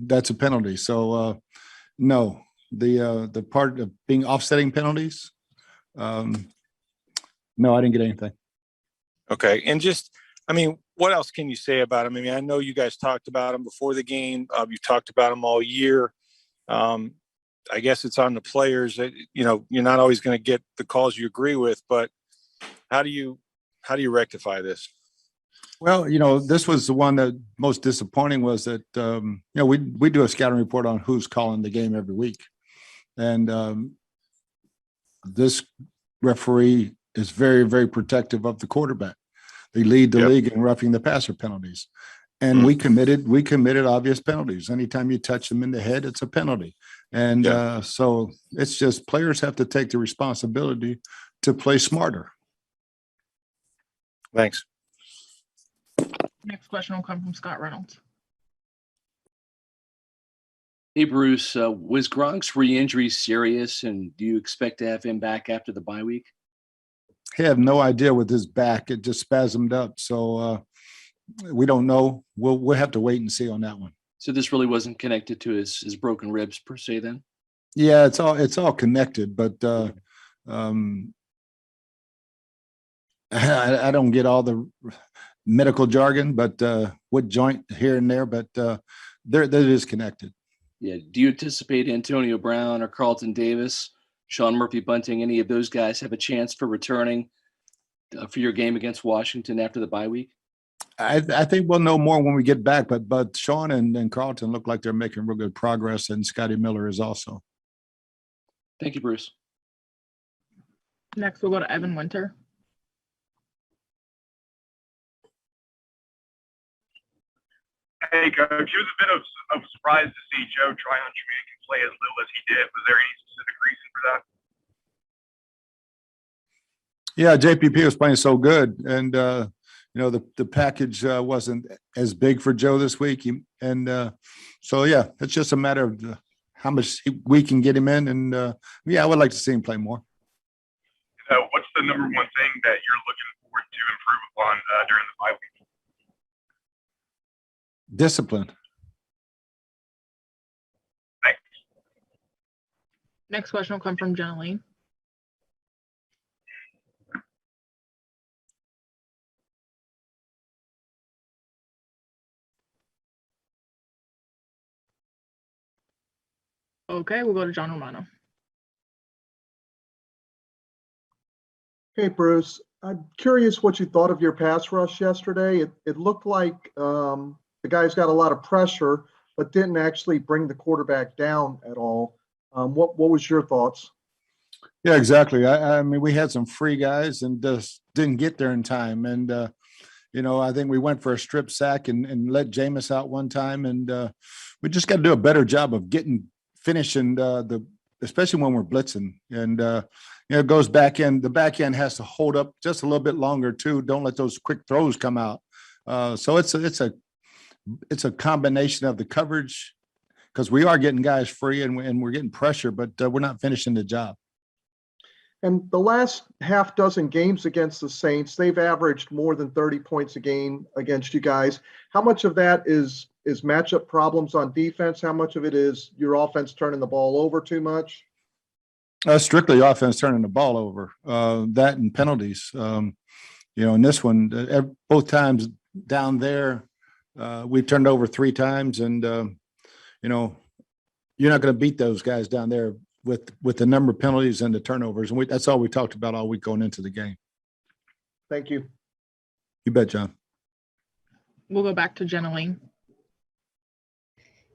that's a penalty. So no, the part of being offsetting penalties, no, I didn't get anything. Okay. And just, I mean, what else can you say about him? I mean, I know you guys talked about him before the game. You've talked about him all year. I guess it's on the players that, you're not always going to get the calls you agree with, but how do you rectify this? Well, this was the one that most disappointing was that, we do a scouting report on who's calling the game every week. And this referee is very, very protective of the quarterback. They lead the league in roughing the passer penalties. And we committed obvious penalties. Anytime you touch them in the head, it's a penalty. And so it's just players have to take the responsibility to play smarter. Thanks. Next question will come from Scott Reynolds. Hey, Bruce, was Gronk's re-injury serious, and do you expect to have him back after the bye week? He had no idea with his back. It just spasmed up. So we don't know. We'll have to wait and see on that one. So this really wasn't connected to his broken ribs per se then? Yeah, it's all connected, but I don't get all the medical jargon, but what joint here and there, but they're disconnected. Yeah. Do you anticipate Antonio Brown or Carlton Davis, Sean Murphy-Bunting, any of those guys have a chance for returning for your game against Washington after the bye week? I think we'll know more when we get back, but Sean and Carlton look like they're making real good progress, and Scotty Miller is also. Thank you, Bruce. Next, we'll go to Evan Winter. Hey, Coach. It was a bit of a surprise to see Joe Tryon-Tremaine play as little as he did. Was there any specific reason for that? Yeah, JPP was playing so good, and the package wasn't as big for Joe this week, so yeah, it's just a matter of how much we can get him in, and I would like to see him play more. What's the number one thing that you're looking forward to improve upon during the bye week? Discipline. Thanks. Next question will come from Jenna Lane. Okay, we'll go to John Romano. Hey, Bruce. I'm curious what you thought of your pass rush yesterday. It looked like the guys got a lot of pressure, but didn't actually bring the quarterback down at all. What was your thoughts? Yeah, exactly. I mean, we had some free guys and just didn't get there in time. And, I think we went for a strip sack and let Jameis out one time. And we just got to do a better job of finishing especially when we're blitzing. And, it goes back in. The back end has to hold up just a little bit longer too. Don't let those quick throws come out. So it's a combination of the coverage, because we are getting guys free and we're getting pressure, but we're not finishing the job. And the last half dozen games against the Saints, they've averaged more than 30 points a game against you guys. How much of that is matchup problems on defense? How much of it is your offense turning the ball over too much? Strictly offense turning the ball over, that and penalties. In this one, both times down there, we've turned over 3 times, and you're not going to beat those guys down there with the number of penalties and the turnovers. And that's all we talked about all week going into the game. Thank you. You bet, John. We'll go back to Jenna Lane.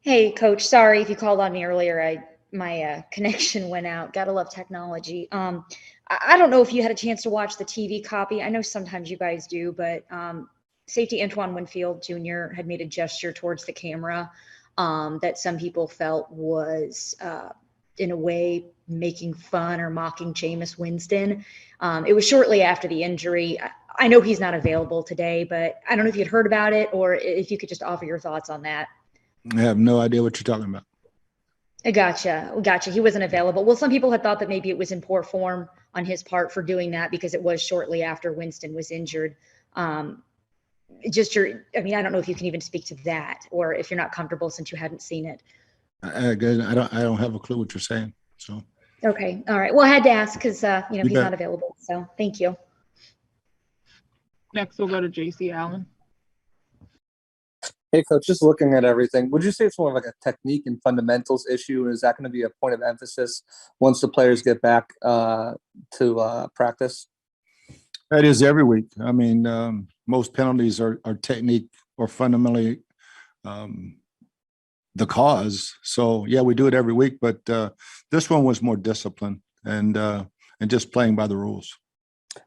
Hey, Coach. Sorry if you called on me earlier. My connection went out. Gotta love technology. I don't know if you had a chance to watch the TV copy. I know sometimes you guys do, but safety Antoine Winfield Jr. had made a gesture towards the camera that some people felt was, in a way, making fun or mocking Jameis Winston. It was shortly after the injury. I know he's not available today, but I don't know if you'd heard about it or if you could just offer your thoughts on that. I have no idea what you're talking about. I gotcha. He wasn't available. Well, some people had thought that maybe it was in poor form on his part for doing that because it was shortly after Winston was injured. just I mean, I don't know if you can even speak to that, or if you're not comfortable since you hadn't seen it. Good. I don't have a clue what you're saying. So. Okay. All right. Well, I had to ask because, he's bet. not available. So thank you. Next, we'll go to JC Allen. Hey, Coach, just looking at everything, would you say it's more like a technique and fundamentals issue? Is that going to be a point of emphasis once the players get back to practice? That is every week. I mean, most penalties are technique or fundamentally the cause. So, yeah, we do it every week. But this one was more discipline and just playing by the rules.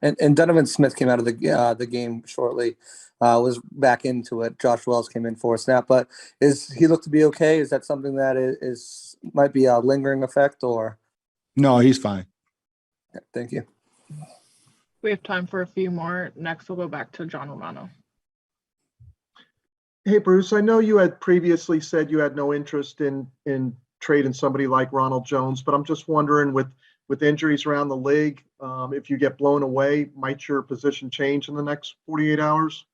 And Donovan Smith came out of the game shortly, was back into it. Josh Wells came in for a snap. But is he looked to be okay? Is that something that might be a lingering effect or? No, he's fine. Thank you. We have time for a few more. Next, we'll go back to John Romano. Hey, Bruce, I know you had previously said you had no interest in trading somebody like Ronald Jones, but I'm just wondering with injuries around the league, if you get blown away, might your position change in the next 48 hours?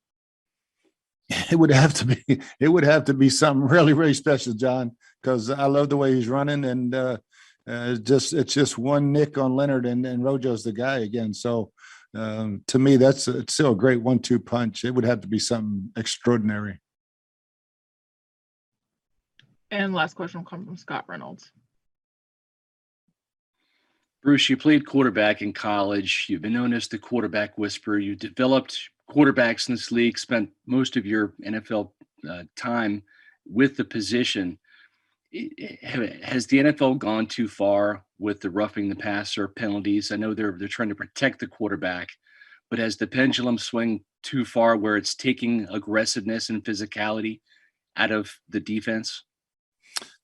It would have to be something really, really special, John, because I love the way he's running, and it's just one nick on Leonard, and Rojo's the guy again. So to me, it's still a great 1-2 punch. It would have to be something extraordinary. And last question will come from Scott Reynolds. Bruce, you played quarterback in college. You've been known as the quarterback whisperer. You developed quarterbacks in this league, spent most of your NFL time with the position. Has the NFL gone too far with the roughing the passer penalties? I know they're trying to protect the quarterback, but has the pendulum swung too far where it's taking aggressiveness and physicality out of the defense?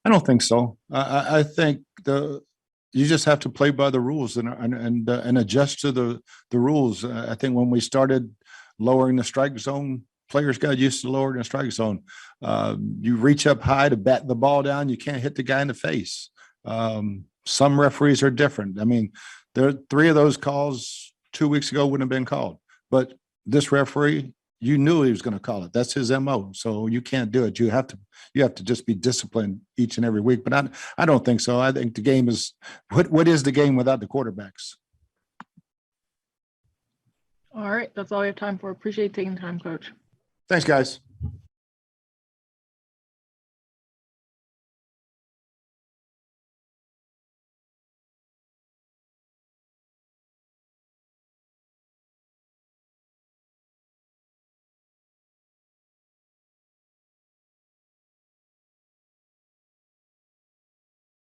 I don't think so. I think you just have to play by the rules and adjust to the rules. I think when we started lowering the strike zone, players got used to lowering the strike zone. You reach up high to bat the ball down, you can't hit the guy in the face. Some referees are different. I mean, there are 3 of those calls 2 weeks ago wouldn't have been called, but this referee, you knew he was going to call it. That's his MO. So you can't do it. You have to just be disciplined each and every week. But I don't think so. I think the game is what is the game without the quarterbacks? All right, that's all we have time for. Appreciate taking the time, Coach. Thanks, guys.